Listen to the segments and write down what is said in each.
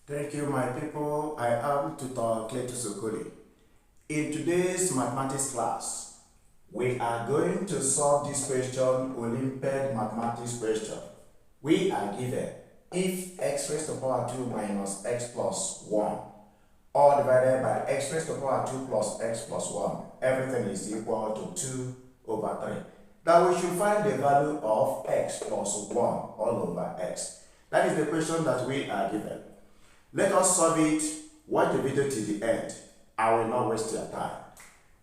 Thank you, my people. I am Tutor Cletus Okoli. In today's mathematics class, we are going to solve this question, Olympiad Mathematics question. We are given if x raised to the power 2 minus x plus 1 all divided by x raised to the power 2 plus x plus 1, everything is equal to 2 over 3. Now we should find the value of x plus 1 all over x. That is the question that we are given. Let us solve it. Watch the video to the end. I will not waste your time.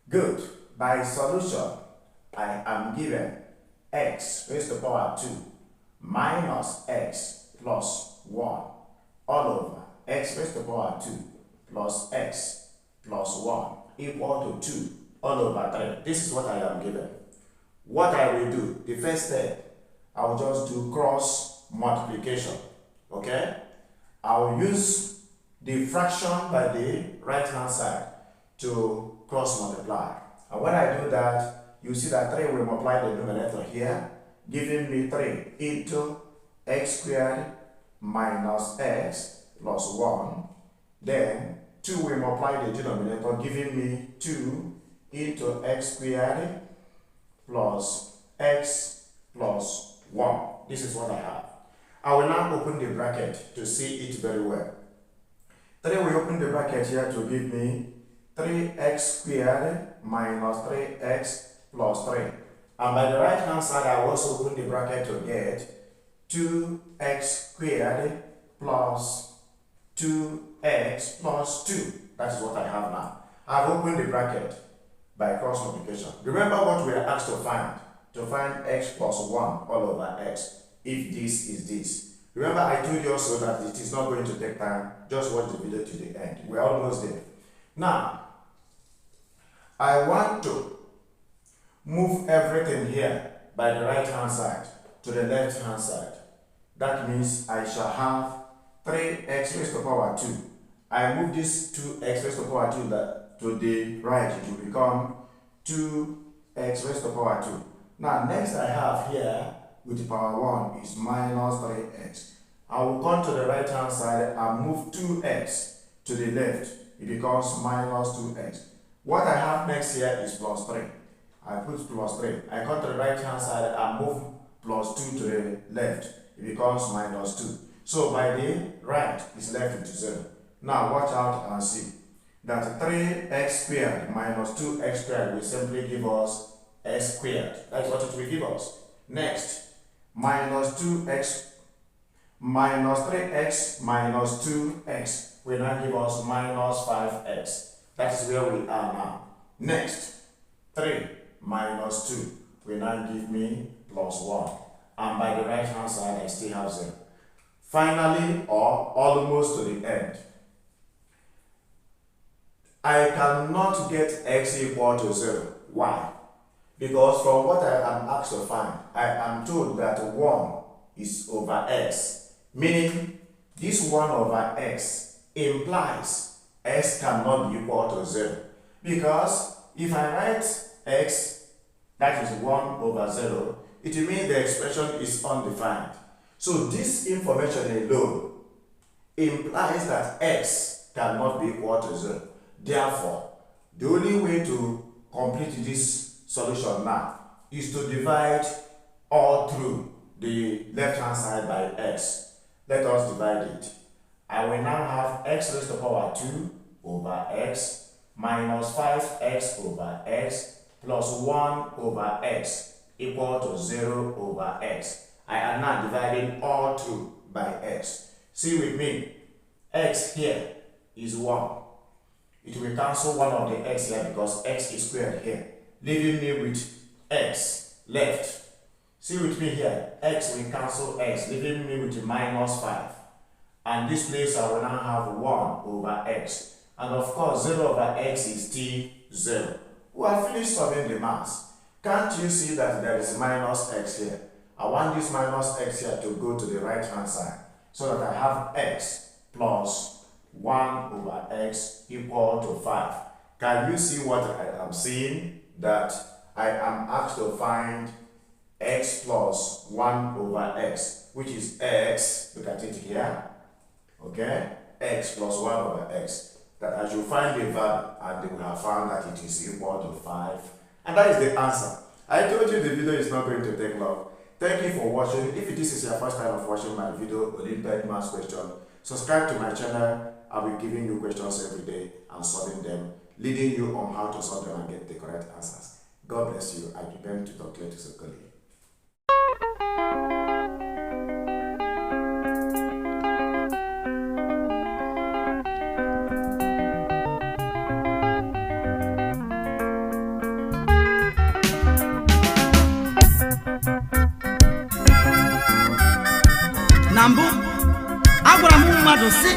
Good. By solution, I am given x raised to the power 2 minus x plus 1 all over x raised to the power 2 plus x plus 1 equal to 2 all over 3. This is what I am given. What I will do, the first step, I will just do cross multiplication. Okay? I will use the fraction by the right hand side to cross multiply. And when I do that, you see that 3 will multiply the numerator here, giving me 3 into x squared minus x plus 1. Then 2 will multiply the denominator, giving me 2 into x squared plus x plus 1. This is what I have. I will now open the bracket to see it very well. 3 will open the bracket here to give me 3x squared minus 3x plus 3. And by the right hand side, I will also open the bracket to get 2x squared plus 2x plus 2. That is what I have now. I have opened the bracket by cross multiplication. Remember what we are asked to find. To find x plus 1 all over x. If this is this. Remember, I told you also that it is not going to take time. Just watch the video to the end. We're almost there. Now, I want to move everything here by the right hand side to the left hand side. That means I shall have 3x raised to the power 2. I move this 2x raised to the power 2 to the right. It will become 2x raised to the power 2. Now, next I have here with the power 1 is minus 3x. I will come to the right hand side and move 2x to the left. It becomes minus 2x. What I have next here is plus 3. I put plus 3. I come to the right hand side and move plus 2 to the left. It becomes minus 2. So by the right is left with 0. Now watch out and see that 3x squared minus 2x squared will simply give us x squared. That's what it will give us. Next, minus 2x minus 3x minus 2x will now give us minus 5x. That is where we are now. Next, 3 minus 2 will now give me plus 1. And by the right hand side, I still have 0. Finally, or almost to the end, I cannot get x equal to 0. Why? Because from what I am asked to find, I am told that 1 is over x, meaning this 1 over x implies x cannot be equal to 0. Because if I write x, that is 1 over 0, it means the expression is undefined. So this information alone implies that x cannot be equal to 0. Therefore, the only way to complete this solution now is to divide all through the left hand side by x. Let us divide it. I will now have x raised to the power 2 over x minus 5x over x plus 1 over x equal to 0 over x. I am now dividing all through by x. See with me, x here is 1. It will cancel one of the x here because x is squared here, leaving me with x left. See with me here, x will cancel x, leaving me with minus 5. And this place I will now have 1 over x. And of course, 0 over x is still 0. We have finished solving the mass. Can't you see that there is minus x here? I want this minus x here to go to the right hand side so that I have x plus 1 over x equal to 5. Can you see what I am seeing? That I am asked to find x plus 1 over x, which is x, look at it here, okay, x plus 1 over x, that I should find the value, and they will have found that it is equal to 5. And that is the answer. I told you the video is not going to take long. Thank you for watching. If this is your first time of watching my video, Olympiad Maths Question, subscribe to my channel. I'll be giving you questions every day and solving them, leading you on how to solve them and get the correct answers. God bless you. I remain Tutor Cletus Okoli. Na mbụ agwara m mmadụ sị